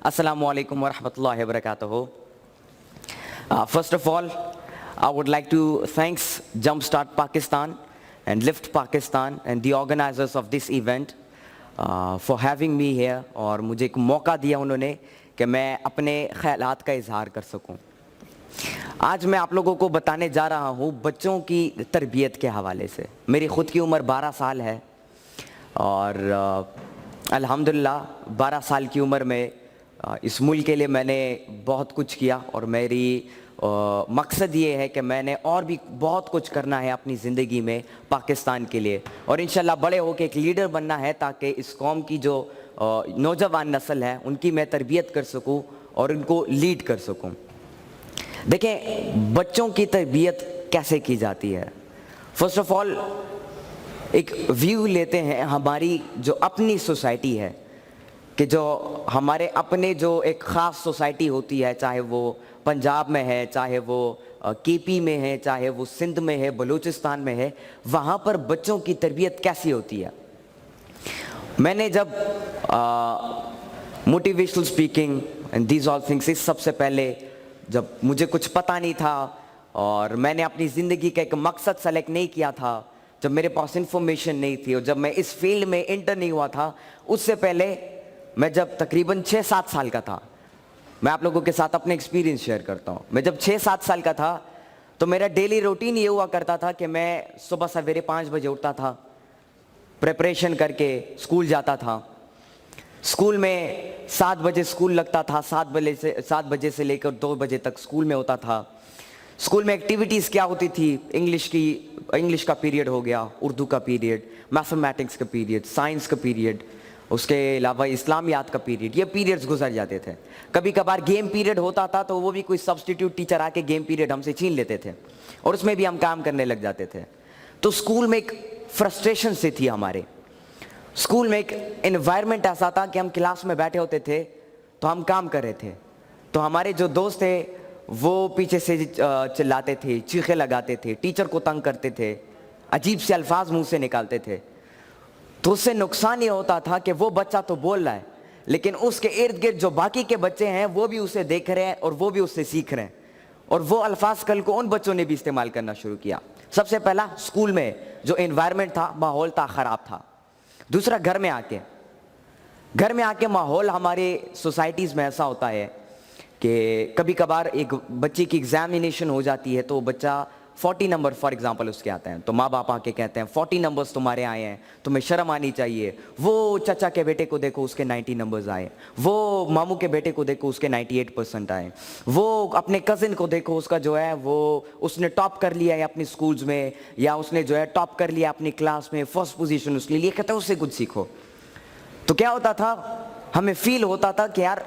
Assalamu alaikum wa rahmatullahi wa barakatuhu. First of all, I would like to thank Jumpstart Pakistan and Lift Pakistan and the organizers of this event for having me here और मुझे एक मौका दिया उन्होंने कि मैं अपने ख्यालात का इजहार कर सकूं। आज मैं आप लोगों को बताने जा रहा हूं बच्चों की तरबियत के हवाले से। मेरी ख़ुद की उम्र 12 साल है और अल्हम्दुलिल्लाह 12 साल की उम्र में इस मुल्क के लिए मैंने बहुत कुछ किया और मेरी मकसद ये है कि मैंने और भी बहुत कुछ करना है अपनी ज़िंदगी में पाकिस्तान के लिए और इंशाल्लाह बड़े होकर एक लीडर बनना है ताकि इस कौम की जो नौजवान नस्ल है उनकी मैं तरबियत कर सकूं और उनको लीड कर सकूं। देखें बच्चों की तरबियत कैसे की जाती है। फर्स्ट ऑफ ऑल एक व्यू लेते हैं हमारी जो अपनी सोसाइटी है कि जो हमारे अपने जो एक ख़ास सोसाइटी होती है, चाहे वो पंजाब में है, चाहे वो केपी में है, चाहे वो सिंध में है, बलूचिस्तान में है, वहाँ पर बच्चों की तरबियत कैसी होती है। मैंने जब motivational speaking and these all things इस सबसे पहले जब मुझे कुछ पता नहीं था और मैंने अपनी ज़िंदगी का एक मकसद सेलेक्ट नहीं किया था, जब मेरे पास इंफॉर्मेशन नहीं थी और जब मैं इस फील्ड में एंटर नहीं हुआ था, उससे पहले मैं जब तकरीबन 6-7 साल का था, मैं आप लोगों के साथ अपने एक्सपीरियंस शेयर करता हूँ। मैं जब 6-7 साल का था तो मेरा डेली रूटीन ये हुआ करता था कि मैं सुबह सवेरे 5 बजे उठता था, प्रिपरेशन करके स्कूल जाता था। स्कूल में 7 बजे स्कूल लगता था, 7 बजे से लेकर 2 बजे तक स्कूल में होता था। स्कूल में एक्टिविटीज़ क्या होती थी, इंग्लिश का पीरियड हो गया, उर्दू का पीरियड, मैथमेटिक्स का पीरियड, साइंस का पीरियड, उसके अलावा इस्लामियात का पीरियड, ये पीरियड्स गुजर जाते थे। कभी कभार गेम पीरियड होता था तो वो भी कोई सब्स्टिट्यूट टीचर आके गेम पीरियड हमसे छीन लेते थे और उसमें भी हम काम करने लग जाते थे। तो स्कूल में एक फ्रस्ट्रेशन सी थी हमारे। स्कूल में एक एनवायरनमेंट ऐसा था कि हम क्लास में बैठे होते थे तो हम काम कर रहे थे, तो हमारे जो दोस्त थे वो पीछे से चिल्लाते थे, चीखे लगाते थे, टीचर को तंग करते थे, अजीब से अल्फाज मुंह से निकालते थे। तो उससे नुकसान ये होता था कि वो बच्चा तो बोल रहा है लेकिन उसके इर्द गिर्द जो बाकी के बच्चे हैं वो भी उसे देख रहे हैं और वो भी उससे सीख रहे हैं और वो अल्फाज कल को उन बच्चों ने भी इस्तेमाल करना शुरू किया। सबसे पहला स्कूल में जो एनवायरनमेंट था, माहौल था, ख़राब था। दूसरा घर में आके माहौल हमारे सोसाइटीज़ में ऐसा होता है कि कभी कभार एक बच्चे की एग्जामिनेशन हो जाती है तो बच्चा 40 नंबर फॉर एग्जांपल उसके आते हैं तो माँ बाप आके कहते हैं 40 नंबर्स तुम्हारे आए हैं, तुम्हें शर्म आनी चाहिए। वो चाचा के बेटे को देखो उसके 90 नंबर्स आए, वो मामू के बेटे को देखो उसके 98% आए, वो अपने कज़न को देखो उसका जो है वो उसने टॉप कर लिया है अपनी स्कूल्स में या उसने जो है टॉप कर लिया अपनी क्लास में, फर्स्ट पोजीशन उसने लिए, कहते हैं उससे कुछ सीखो। तो क्या होता था, हमें फील होता था कि यार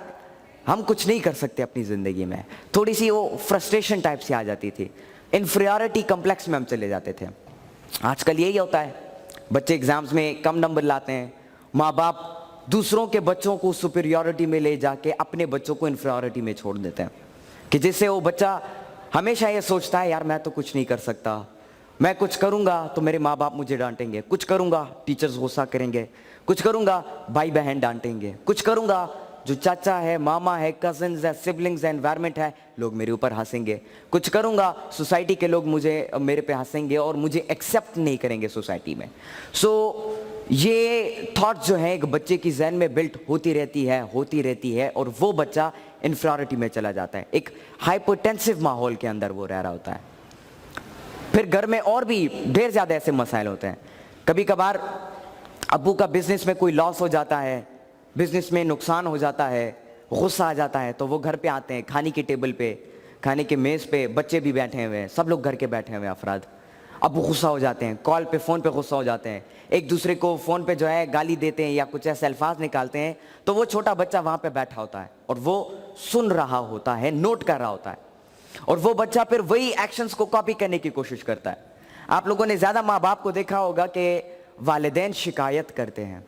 हम कुछ नहीं कर सकते अपनी ज़िंदगी में, थोड़ी सी वो फ्रस्ट्रेशन टाइप से आ जाती थी, इन्फीरियरिटी कम्प्लेक्स में हम चले जाते थे। आजकल यही होता है, बच्चे एग्ज़ाम्स में कम नंबर लाते हैं, माँ बाप दूसरों के बच्चों को सुपीरियरिटी में ले जाके अपने बच्चों को इन्फीरियरिटी में छोड़ देते हैं कि जिससे वो बच्चा हमेशा ये सोचता है यार मैं तो कुछ नहीं कर सकता, मैं कुछ करूँगा तो मेरे माँ बाप मुझे डांटेंगे, कुछ करूँगा टीचर्स गुस्सा करेंगे, कुछ करूँगा भाई बहन डांटेंगे, कुछ करूँगा जो चाचा है, मामा है, कजन्स है, सिबलिंग्स है, एनवायरनमेंट है, लोग मेरे ऊपर हंसेंगे, कुछ करूँगा सोसाइटी के लोग मेरे पे हंसेंगे और मुझे एक्सेप्ट नहीं करेंगे सोसाइटी में। ये थॉट जो है एक बच्चे की जहन में बिल्ट होती रहती है और वो बच्चा इन्फीरियरिटी में चला जाता है, एक हाइपरटेंसिव माहौल के अंदर वो रह रहा होता है। फिर घर में और भी ढेर ज़्यादा ऐसे मसाइल होते हैं। कभी कभार अब्बू का बिजनेस में कोई लॉस हो जाता है, बिजनेस में नुकसान हो जाता है, गुस्सा आ जाता है, तो वो घर पे आते हैं, खाने की टेबल पे, खाने के मेज़ पे बच्चे भी बैठे हुए हैं, सब लोग घर के बैठे हुए अफराद, अब वो गुस्सा हो जाते हैं, कॉल पे फ़ोन पे गुस्सा हो जाते हैं, एक दूसरे को फ़ोन पे जो है गाली देते हैं या कुछ ऐसे अल्फाज निकालते हैं, तो वो छोटा बच्चा वहाँ पे बैठा होता है और वो सुन रहा होता है, नोट कर रहा होता है और वो बच्चा फिर वही एक्शंस को कॉपी करने की कोशिश करता है। आप लोगों ने ज़्यादा माँ बाप को देखा होगा कि वालिदैन शिकायत करते हैं,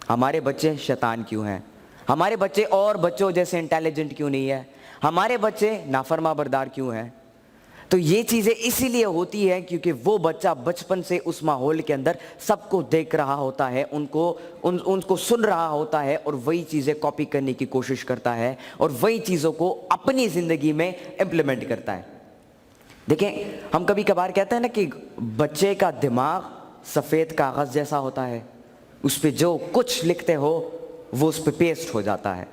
हमारे बच्चे शैतान क्यों हैं, हमारे बच्चे और बच्चों जैसे इंटेलिजेंट क्यों नहीं है, हमारे बच्चे नाफरमा बरदार क्यों हैं, تو یہ چیزیں اسی لیے ہوتی ہیں کیونکہ وہ بچہ بچپن سے اس ماحول کے اندر سب کو دیکھ رہا ہوتا ہے, ان کو سن رہا ہوتا ہے, اور وہی چیزیں کاپی کرنے کی کوشش کرتا ہے اور وہی چیزوں کو اپنی زندگی میں امپلیمنٹ کرتا ہے. دیکھیں, ہم کبھی کبھار کہتے ہیں نا کہ بچے کا دماغ سفید کاغذ جیسا ہوتا ہے, اس پہ جو کچھ لکھتے ہو وہ اس پہ پیسٹ ہو جاتا ہے.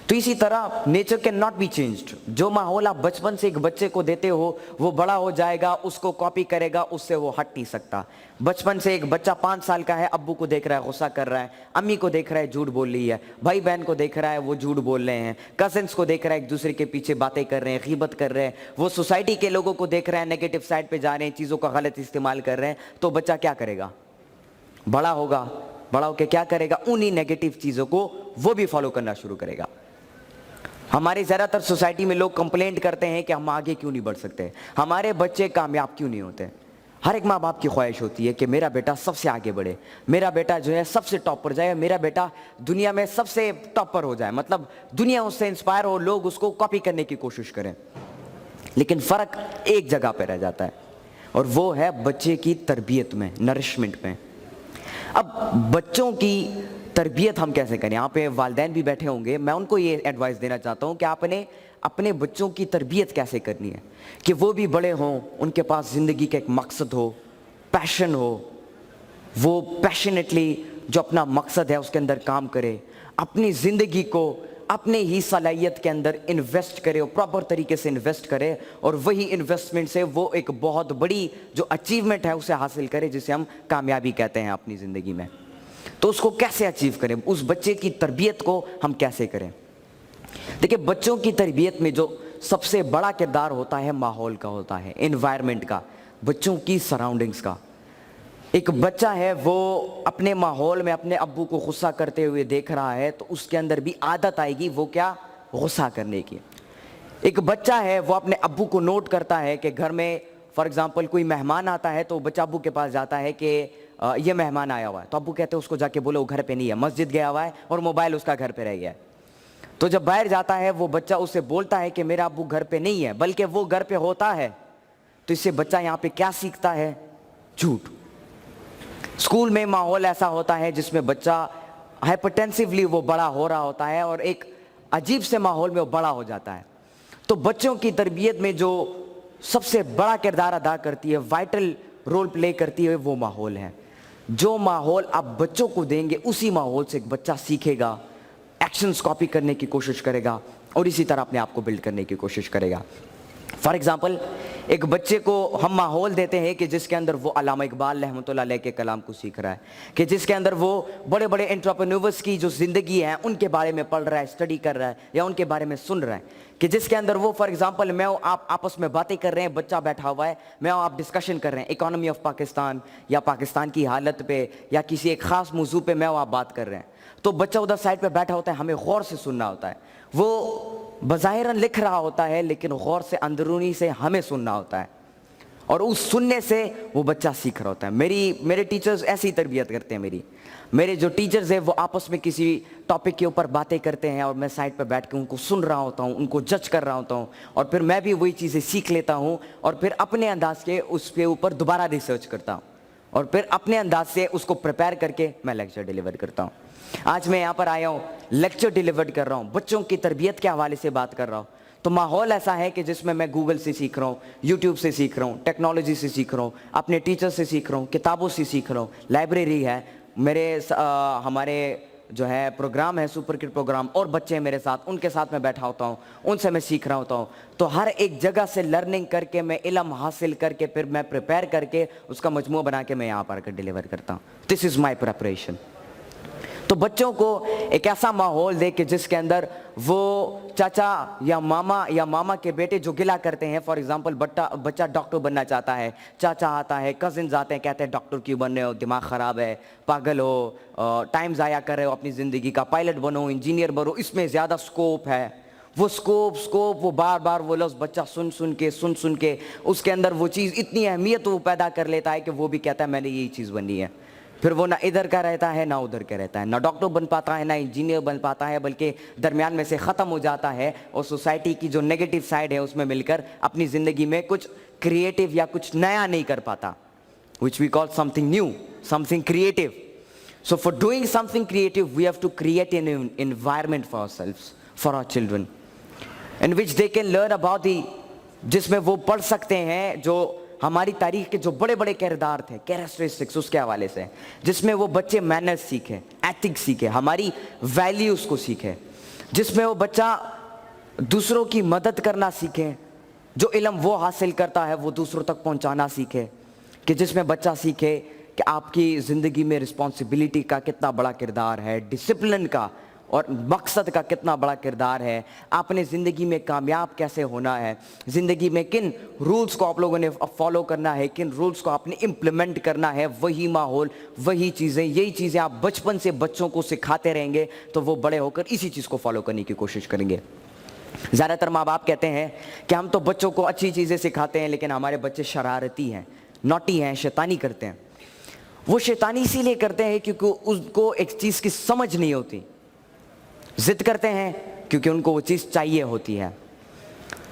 تو اسی طرح nature can not be changed. جو ماحول آپ بچپن سے ایک بچے کو دیتے ہو وہ بڑا ہو جائے گا, اس کو کاپی کرے گا, اس سے وہ ہٹ نہیں سکتا. بچپن سے ایک بچہ 5 سال کا ہے, ابو کو دیکھ رہا ہے غصہ کر رہا ہے, امی کو دیکھ رہا ہے جھوٹ بول رہی ہے, بھائی بہن کو دیکھ رہا ہے وہ جھوٹ بول رہے ہیں, کزنس کو دیکھ رہا ہے ایک دوسرے کے پیچھے باتیں کر رہے ہیں, غیبت کر رہے ہیں, وہ سوسائٹی کے لوگوں کو دیکھ رہا ہے نیگیٹو سائڈ پہ جا رہے ہیں, چیزوں کا غلط استعمال کر رہے ہیں. تو بچہ کیا کرے گا؟ بڑا ہوگا, بڑا ہو کے کیا کرے گا؟ انہی نیگیٹو چیزوں کو وہ بھی فالو کرنا شروع کرے گا. ہماری زیادہ تر سوسائٹی میں لوگ کمپلینٹ کرتے ہیں کہ ہم آگے کیوں نہیں بڑھ سکتے, ہمارے بچے کامیاب کیوں نہیں ہوتے. ہر ایک ماں باپ کی خواہش ہوتی ہے کہ میرا بیٹا سب سے آگے بڑھے, میرا بیٹا جو ہے سب سے ٹاپ پر جائے, میرا بیٹا دنیا میں سب سے ٹاپ پر ہو جائے, مطلب دنیا اس سے انسپائر ہو, لوگ اس کو کاپی کرنے کی کوشش کریں. لیکن فرق ایک جگہ پہ رہ جاتا ہے, اور وہ ہے بچے کی تربیت میں, نرشمنٹ میں. اب بچوں کی تربیت ہم کیسے کریں؟ یہاں پہ والدین بھی بیٹھے ہوں گے, میں ان کو یہ ایڈوائس دینا چاہتا ہوں کہ آپ نے اپنے بچوں کی تربیت کیسے کرنی ہے کہ وہ بھی بڑے ہوں, ان کے پاس زندگی کا ایک مقصد ہو, پیشن ہو, وہ پیشنیٹلی جو اپنا مقصد ہے اس کے اندر کام کرے, اپنی زندگی کو اپنے ہی صلاحیت کے اندر انویسٹ کرے, اور پراپر طریقے سے انویسٹ کرے, اور وہی انویسٹمنٹ سے وہ ایک بہت بڑی جو اچیومنٹ ہے اسے حاصل کرے, جسے ہم کامیابی کہتے ہیں اپنی زندگی میں. تو اس کو کیسے اچیو کریں, اس بچے کی تربیت کو ہم کیسے کریں؟ دیکھیں, بچوں کی تربیت میں جو سب سے بڑا کردار ہوتا ہے ماحول کا ہوتا ہے, انوائرمنٹ کا, بچوں کی سراؤنڈنگز کا. ایک بچہ ہے وہ اپنے ماحول میں اپنے ابو کو غصہ کرتے ہوئے دیکھ رہا ہے تو اس کے اندر بھی عادت آئے گی وہ کیا؟ غصہ کرنے کی. ایک بچہ ہے وہ اپنے ابو کو نوٹ کرتا ہے کہ گھر میں فار ایگزامپل کوئی مہمان آتا ہے تو بچہ ابو کے پاس جاتا ہے کہ یہ مہمان آیا ہوا ہے, تو ابو کہتے ہیں اس کو جا کے بولو وہ گھر پہ نہیں ہے, مسجد گیا ہوا ہے اور موبائل اس کا گھر پہ رہ گیا ہے. تو جب باہر جاتا ہے وہ بچہ اسے بولتا ہے کہ میرا ابو گھر پہ نہیں ہے بلکہ وہ گھر پہ ہوتا ہے. تو اس سے بچہ یہاں پہ کیا سیکھتا ہے؟ جھوٹ. اسکول میں ماحول ایسا ہوتا ہے جس میں بچہ ہائپرٹینسولی وہ بڑا ہو رہا ہوتا ہے اور ایک عجیب سے ماحول میں وہ بڑا ہو جاتا ہے. تو بچوں کی تربیت میں جو سب سے بڑا کردار ادا کرتی ہے, وائٹل رول پلے کرتی ہے, وہ ماحول ہے. جو ماحول آپ بچوں کو دیں گے اسی ماحول سے ایک بچہ سیکھے گا, ایکشنز کاپی کرنے کی کوشش کرے گا, اور اسی طرح اپنے آپ کو بلڈ کرنے کی کوشش کرے گا. فار ایگزامپل, ایک بچے کو ہم ماحول دیتے ہیں کہ جس کے اندر وہ علامہ اقبال رحمۃ اللہ علیہ کے کلام کو سیکھ رہا ہے, کہ جس کے اندر وہ بڑے بڑے انٹرپرینورز کی جو زندگی ہے ان کے بارے میں پڑھ رہا ہے, اسٹڈی کر رہا ہے, یا ان کے بارے میں سن رہا ہے, کہ جس کے اندر وہ فار ایگزامپل میں آپ آپس میں باتیں کر رہے ہیں, بچہ بیٹھا ہوا ہے, میں آپ ڈسکشن کر رہے ہیں اکانومی آف پاکستان یا پاکستان کی حالت پہ یا کسی ایک خاص موضوع پہ میں آپ بات کر رہے ہیں, تو بچہ ادھر سائڈ پہ بیٹھا ہوتا ہے, ہمیں غور سے سننا ہوتا ہے. وہ بظاہراً لکھ رہا ہوتا ہے لیکن غور سے اندرونی سے ہمیں سننا ہوتا ہے, اور اس سننے سے وہ بچہ سیکھ رہا ہوتا ہے. میرے ٹیچرز ایسی تربیت کرتے ہیں. میرے جو ٹیچرز ہیں وہ آپس میں کسی ٹاپک کے اوپر باتیں کرتے ہیں اور میں سائڈ پہ بیٹھ کے ان کو سن رہا ہوتا ہوں, ان کو جج کر رہا ہوتا ہوں, اور پھر میں بھی وہی چیزیں سیکھ لیتا ہوں, اور پھر اپنے انداز کے اس کے اوپر دوبارہ ریسرچ کرتا ہوں, اور پھر اپنے انداز سے اس کو پریپیئر کر کے میں لیکچر ڈیلیور کرتا ہوں. آج میں یہاں پر آیا ہوں, لیکچر ڈیلیور کر رہا ہوں, بچوں کی تربیت کے حوالے سے بات کر رہا ہوں. تو ماحول ایسا ہے کہ جس میں گوگل سے سیکھ رہا ہوں, یوٹیوب سے سیکھ رہا ہوں, ٹیکنالوجی سے سیکھ رہا ہوں, اپنے ٹیچر سے سیکھ رہا ہوں, کتابوں سے سیکھ رہا ہوں, لائبریری ہے, ہمارے جو ہے پروگرام ہے سپر کڈ پروگرام, اور بچے میرے ساتھ, ان کے ساتھ میں بیٹھا ہوتا ہوں, ان سے میں سیکھ رہا ہوتا ہوں. تو ہر ایک جگہ سے لرننگ کر کے میں علم حاصل کر کے پھر میں پریپیئر کر کے اس کا مجموعہ بنا کے میں یہاں پر کر ڈیلیور کرتا ہوں. دس از مائی پریپریشن. تو بچوں کو ایک ایسا ماحول دے کہ جس کے اندر وہ چاچا یا ماما کے بیٹے جو گلا کرتے ہیں, فار ایگزامپل بچہ ڈاکٹر بننا چاہتا ہے, چاچا آتا ہے, کزنز آتے ہیں, کہتے ہیں ڈاکٹر کیوں بن رہے ہو, دماغ خراب ہے, پاگل ہو, ٹائم ضائع کر رہے ہو اپنی زندگی کا, پائلٹ بنو, انجینئر بنو, اس میں زیادہ سکوپ ہے. وہ سکوپ وہ بار بار وہ لفظ بچہ سن کے اس کے اندر وہ چیز اتنی اہمیت وہ پیدا کر لیتا ہے کہ وہ بھی کہتا ہے میں نے یہی چیز بنی ہے. फिर वो ना इधर का रहता है ना उधर का रहता है, ना डॉक्टर बन पाता है ना इंजीनियर बन पाता है, बल्कि दरमियान में से ख़त्म हो जाता है और सोसाइटी की जो नेगेटिव साइड है उसमें मिलकर अपनी ज़िंदगी में कुछ क्रिएटिव या कुछ नया नहीं कर पाता, which we call something new, something creative. So for doing something creative, we have to create an environment for ourselves, for our children, in which they can learn about जिसमें वो पढ़ सकते हैं जो हमारी तारीख के जो बड़े बड़े किरदार थे, कैरेक्टरिस्टिक्स, उसके हवाले से, जिसमें वो बच्चे मैनर्स सीखे, एथिक्स सीखे, हमारी वैल्यूज़ को सीखे, जिसमें वो बच्चा दूसरों की मदद करना सीखे, जो इल्म वो हासिल करता है वो दूसरों तक पहुंचाना सीखे, कि जिसमें बच्चा सीखे कि आपकी ज़िंदगी में रिस्पॉन्सिबिलिटी का कितना बड़ा किरदार है, डिसिप्लिन का और मकसद का कितना बड़ा किरदार है, आपने ज़िंदगी में कामयाब कैसे होना है, ज़िंदगी में किन रूल्स को आप लोगों ने फॉलो करना है, किन रूल्स को आपने इम्प्लीमेंट करना है, वही माहौल, वही चीज़ें, यही चीज़ें आप बचपन से बच्चों को सिखाते रहेंगे तो वो बड़े होकर इसी चीज़ को फॉलो करने की कोशिश करेंगे। ज़्यादातर माँ बाप कहते हैं कि हम तो बच्चों को अच्छी चीज़ें सिखाते हैं लेकिन हमारे बच्चे शरारती हैं, नॉटी हैं, शैतानी करते हैं। वो शैतानी इसीलिए करते हैं क्योंकि उनको एक चीज़ की समझ नहीं होती, जिद करते हैं क्योंकि उनको वो चीज़ चाहिए होती है।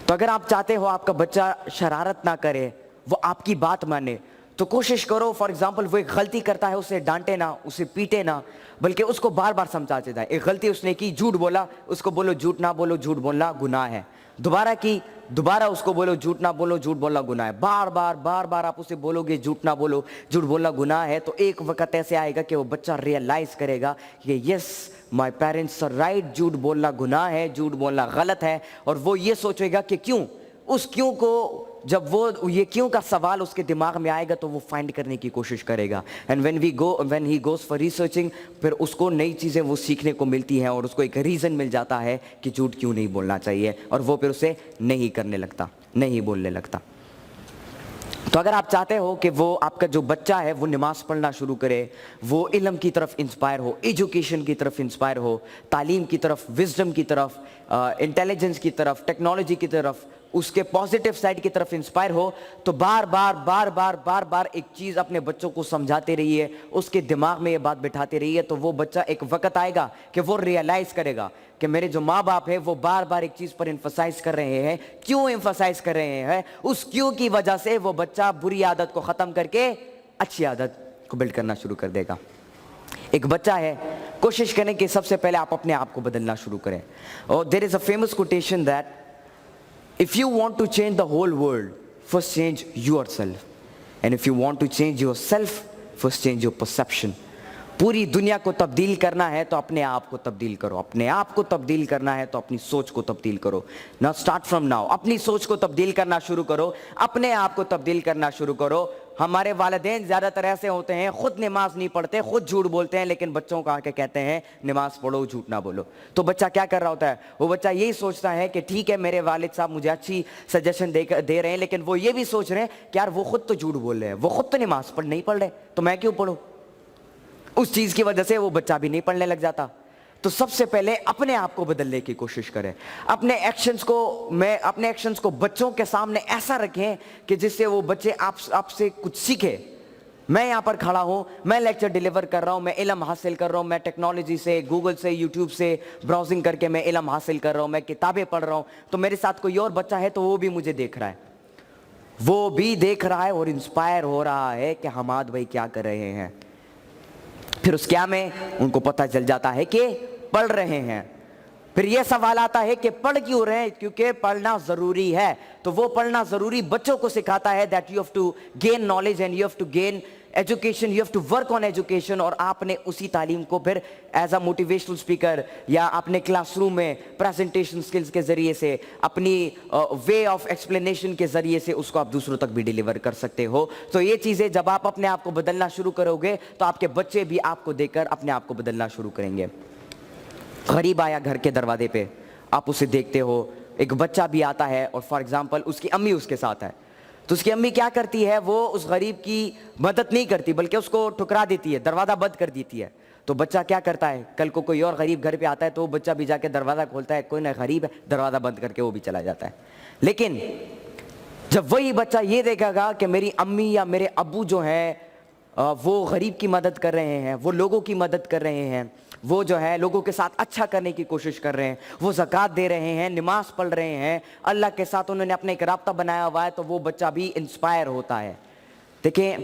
तो अगर आप चाहते हो आपका बच्चा शरारत ना करे, वो आपकी बात माने, तो कोशिश करो, फॉर एग्जाम्पल वो एक गलती करता है, उसे डांटे ना, उसे पीटे ना, बल्कि उसको बार बार समझाते जाए। एक गलती उसने की, झूठ बोला, उसको बोलो झूठ ना बोलो, झूठ बोलना गुनाह है। दोबारा की, दोबारा उसको बोलो झूठ ना बोलो, झूठ बोलना गुनाह है। बार बार आप उसे बोलोगे झूठ ना बोलो, झूठ बोलना गुनाह है, तो एक वक्त ऐसे आएगा कि वो बच्चा रियलाइज करेगा कि yes my parents are right, झूठ बोलना गुनाह है, झूठ बोलना गलत है। और वो ये सोचेगा कि क्यों, उस क्यों को, जब वो ये क्यों का सवाल उसके दिमाग में आएगा तो वो फाइंड करने की कोशिश करेगा। And when he goes for researching, फिर उसको नई चीज़ें वो सीखने को मिलती हैं और उसको एक रीज़न मिल जाता है कि झूठ क्यों नहीं बोलना चाहिए, और वो फिर उसे नहीं करने लगता, नहीं बोलने लगता। तो अगर आप चाहते हो कि वो आपका जो बच्चा है वो नमाज़ पढ़ना शुरू करे, वो इल्म की तरफ इंस्पायर हो, एजुकेशन की तरफ इंस्पायर हो, तालीम की तरफ, विजडम की तरफ, इंटेलिजेंस की तरफ, टेक्नोलॉजी की तरफ, उसके पॉजिटिव साइड की तरफ इंस्पायर हो, तो बार बार एक चीज़ अपने बच्चों को समझाते रहिए, उसके दिमाग में ये बात बिठाते रहिए, तो वो बच्चा एक वक्त आएगा कि वो रियलाइज़ करेगा कि मेरे जो माँ बाप है वो बार बार एक चीज़ पर एम्फसाइज कर रहे हैं। क्यों एम्फसाइज कर रहे हैं? उस क्यों की वजह से वो बच्चा बुरी आदत को ख़त्म करके अच्छी आदत को बिल्ड करना शुरू कर देगा। एक बच्चा है, कोशिश करें कि सबसे पहले आप अपने आप को बदलना शुरू करें। और there is a famous quotation that if you want to change the whole world, first change yourself, and if you want to change yourself, first change your perception. पूरी दुनिया को तब्दील करना है तो अपने आप को तब्दील करो, अपने आप को तब्दील करना है तो अपनी सोच को तब्दील करो। नाउ स्टार्ट फ्रॉम नाउ, अपनी सोच को तब्दील करना शुरू करो, अपने आप को तब्दील करना शुरू करो। हमारे वालिदैन ज़्यादातर ऐसे होते हैं, खुद नमाज नहीं पढ़ते, खुद झूठ बोलते हैं, लेकिन बच्चों को आके कहते हैं नमाज पढ़ो, झूठ ना बोलो। तो बच्चा क्या कर रहा होता है? वो बच्चा यही सोचता है कि ठीक है मेरे वालिद साहब मुझे अच्छी सजेशन दे रहे हैं, लेकिन वो ये भी सोच रहे हैं कि यार वो खुद तो झूठ बोल रहे हैं, वो खुद तो नमाज नहीं पढ़ रहे, तो मैं क्यों पढ़ूँ? उस चीज़ की वजह से वो बच्चा भी नहीं पढ़ने लग जाता। तो सबसे पहले अपने आप को बदलने की कोशिश करें, अपने एक्शंस को बच्चों के सामने ऐसा रखें कि जिससे वो बच्चे आपसे कुछ सीखे। मैं यहाँ पर खड़ा हूँ, मैं लेक्चर डिलीवर कर रहा हूँ, मैं इल्म हासिल कर रहा हूँ, मैं टेक्नोलॉजी से, गूगल से, यूट्यूब से ब्राउजिंग करके मैं इल्म हासिल कर रहा हूँ, मैं किताबें पढ़ रहा हूँ, तो मेरे साथ कोई और बच्चा है तो वो भी मुझे देख रहा है, वो भी देख रहा है और इंस्पायर हो रहा है कि हमाद भाई क्या कर रहे हैं। फिर उस क्या में उनको पता चल जाता है कि पढ़ रहे हैं। फिर यह सवाल आता है कि पढ़ क्यों रहे हैं? क्योंकि पढ़ना जरूरी है। तो वो पढ़ना जरूरी बच्चों को सिखाता है that you have to gain knowledge and you have to gain education, you have to work on education. और आपने उसी तालीम को फिर एज अ मोटिवेशनल स्पीकर या अपने क्लासरूम में प्रेजेंटेशन स्किल्स के जरिए से, अपनी वे ऑफ एक्सप्लेनेशन के जरिए से उसको आप दूसरों तक भी डिलीवर कर सकते हो। तो ये चीज़ें जब आप अपने आप को बदलना शुरू करोगे तो आपके बच्चे भी आपको देखकर अपने आप को बदलना शुरू करेंगे। गरीब आया घर के दरवाजे पे, आप उसे देखते हो, एक बच्चा भी आता है और फॉर एग्जांपल उसकी अम्मी उसके साथ है, तो उसकी अम्मी क्या करती है? वो उस गरीब की मदद नहीं करती बल्कि उसको ठुकरा देती है, दरवाज़ा बंद कर देती है। तो बच्चा क्या करता है? कल को कोई और गरीब घर पे आता है तो वो बच्चा भी जाके दरवाज़ा खोलता है, कोई ना गरीब है, दरवाज़ा बंद करके वो भी चला जाता है। लेकिन जब वही बच्चा ये देखेगा कि मेरी अम्मी या मेरे अब्बू जो हैं وہ غریب کی مدد کر رہے ہیں, وہ لوگوں کی مدد کر رہے ہیں, وہ جو ہے لوگوں کے ساتھ اچھا کرنے کی کوشش کر رہے ہیں, وہ زکوٰۃ دے رہے ہیں, نماز پڑھ رہے ہیں, اللہ کے ساتھ انہوں نے اپنا ایک رابطہ بنایا ہوا ہے, تو وہ بچہ بھی انسپائر ہوتا ہے. دیکھیں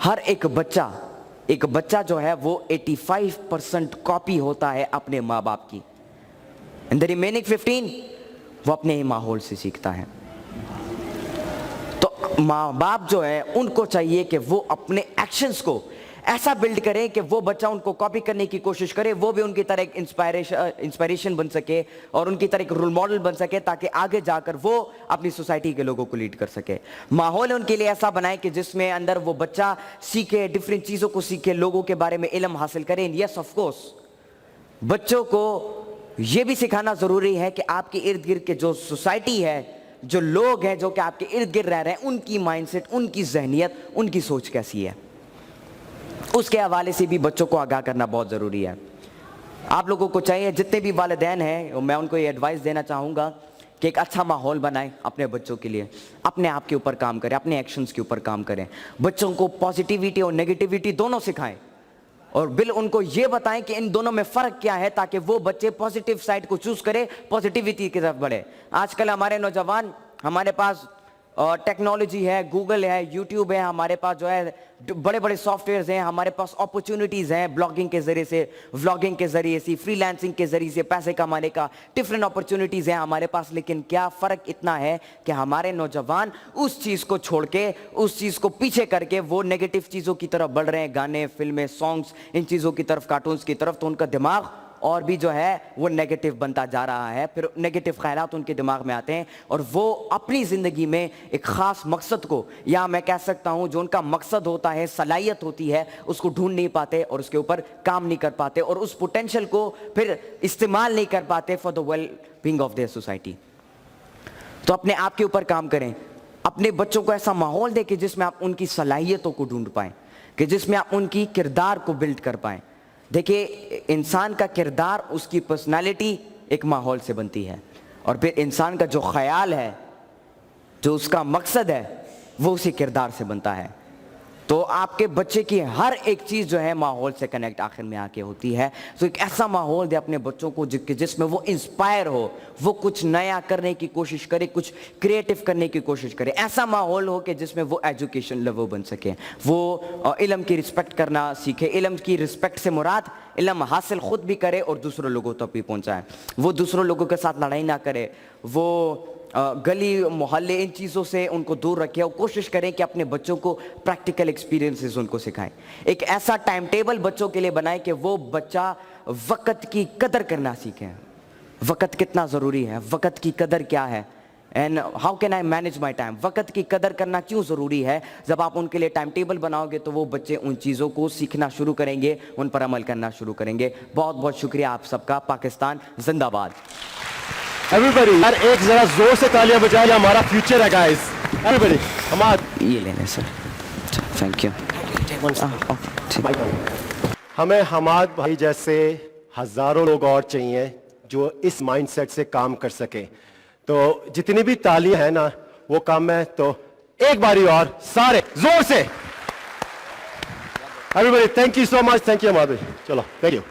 ہر ایک بچہ جو ہے وہ 85% کاپی ہوتا ہے اپنے ماں باپ کی, and the remaining 15 وہ اپنے ہی ماحول سے سیکھتا ہے. تو ماں باپ جو ہے ان کو چاہیے کہ وہ اپنے ایکشنز کو ایسا بلڈ کریں کہ وہ بچہ ان کو کاپی کرنے کی کوشش کرے, وہ بھی ان کی طرح ایک انسپائریشن بن سکے اور ان کی طرح ایک رول ماڈل بن سکے, تاکہ آگے جا کر وہ اپنی سوسائٹی کے لوگوں کو لیڈ کر سکے. ماحول ان کے لیے ایسا بنائے کہ جس میں اندر وہ بچہ سیکھے, ڈفرینٹ چیزوں کو سیکھے, لوگوں کے بارے میں علم حاصل کرے. یس آف کورس بچوں کو یہ بھی سکھانا ضروری ہے کہ آپ کے ارد گرد کے جو سوسائٹی ہے, جو لوگ ہیں جو کہ آپ کے ارد گرد رہ رہے ہیں, ان کی مائنڈ سیٹ, ان کی ذہنیت, ان کی سوچ کیسی ہے, اس کے حوالے سے بھی بچوں کو آگاہ کرنا بہت ضروری ہے. آپ لوگوں کو چاہیے, جتنے بھی والدین ہیں میں ان کو یہ ایڈوائس دینا چاہوں گا کہ ایک اچھا ماحول بنائیں اپنے بچوں کے لیے, اپنے آپ کے اوپر کام کریں, اپنے ایکشنز کے اوپر کام کریں. بچوں کو پازیٹیوٹی اور نیگیٹیوٹی دونوں سکھائیں, اور ان کو یہ بتائیں کہ ان دونوں میں فرق کیا ہے, تاکہ وہ بچے پازیٹیو سائڈ کو چوز کرے, پازیٹیوٹی کی طرف بڑھے. آج کل ہمارے نوجوان, ہمارے پاس ٹیکنالوجی ہے, گوگل ہے, یوٹیوب ہے, ہمارے پاس جو ہے بڑے بڑے سافٹ ویئرز ہیں, ہمارے پاس اپرچونیٹیز ہیں بلاگنگ کے ذریعے سے, ولاگنگ کے ذریعے سے, فری لانسنگ کے ذریعے سے پیسے کمانے کا ڈفرینٹ اپرچونیٹیز ہیں ہمارے پاس. لیکن کیا فرق اتنا ہے کہ ہمارے نوجوان اس چیز کو چھوڑ کے, اس چیز کو پیچھے کر کے وہ نیگیٹو چیزوں کی طرف بڑھ رہے ہیں, گانے, فلمیں, سانگز, ان چیزوں کی طرف, کارٹونز کی طرف. تو ان کا دماغ اور بھی جو ہے وہ نیگیٹو بنتا جا رہا ہے, پھر نیگیٹو خیالات ان کے دماغ میں آتے ہیں, اور وہ اپنی زندگی میں ایک خاص مقصد کو, یا میں کہہ سکتا ہوں جو ان کا مقصد ہوتا ہے, صلاحیت ہوتی ہے, اس کو ڈھونڈ نہیں پاتے اور اس کے اوپر کام نہیں کر پاتے, اور اس پوٹینشیل کو پھر استعمال نہیں کر پاتے for the well being of their society. تو اپنے آپ کے اوپر کام کریں, اپنے بچوں کو ایسا ماحول دیں کہ جس میں آپ ان کی صلاحیتوں کو ڈھونڈ پائیں, کہ جس میں آپ ان کی کردار کو بلڈ کر پائیں. دیکھیے انسان کا کردار, اس کی پرسنالٹی ایک ماحول سے بنتی ہے, اور پھر انسان کا جو خیال ہے, جو اس کا مقصد ہے, وہ اسی کردار سے بنتا ہے. تو آپ کے بچے کی ہر ایک چیز جو ہے ماحول سے کنیکٹ آخر میں آ کے ہوتی ہے. تو ایک ایسا ماحول دے اپنے بچوں کو جس میں وہ انسپائر ہو, وہ کچھ نیا کرنے کی کوشش کرے, کچھ کریٹو کرنے کی کوشش کرے. ایسا ماحول ہو کہ جس میں وہ ایجوکیشن لو بن سکے, وہ علم کی رسپیکٹ کرنا سیکھے. علم کی رسپیکٹ سے مراد علم حاصل خود بھی کرے اور دوسروں لوگوں تک بھی پہنچائے. وہ دوسروں لوگوں کے ساتھ لڑائی نہ کرے, وہ گلی محلے ان چیزوں سے ان کو دور رکھے, اور کوشش کریں کہ اپنے بچوں کو پریکٹیکل ایکسپیرینسز ان کو سکھائیں. ایک ایسا ٹائم ٹیبل بچوں کے لیے بنائیں کہ وہ بچہ وقت کی قدر کرنا سیکھے. وقت کتنا ضروری ہے, وقت کی قدر کیا ہے, and how can I manage my time. وقت کی قدر کرنا کیوں ضروری ہے؟ جب آپ ان کے لیے ٹائم ٹیبل بناؤ گے تو وہ بچے ان چیزوں کو سیکھنا شروع کریں گے, ان پر عمل کرنا شروع کریں گے. بہت بہت شکریہ آپ سب کا. پاکستان زندہ باد. ایوریبڈی یار ایک ذرا زور سے تالیاں بجائیں, ہمارا فیوچر ہے گائز. ایوریبڈی حماد یہ لینے سر, تھینک یو. ہمیں حماد بھائی جیسے ہزاروں لوگ اور چاہیے جو اس مائنڈ سیٹ سے کام کر سکیں. تو جتنی بھی تالیاں ہیں نا وہ کم ہے, تو ایک باری اور سارے زور سے. Everybody thank you so much. Thank you Hammad بھائی. چلو تھینک یو.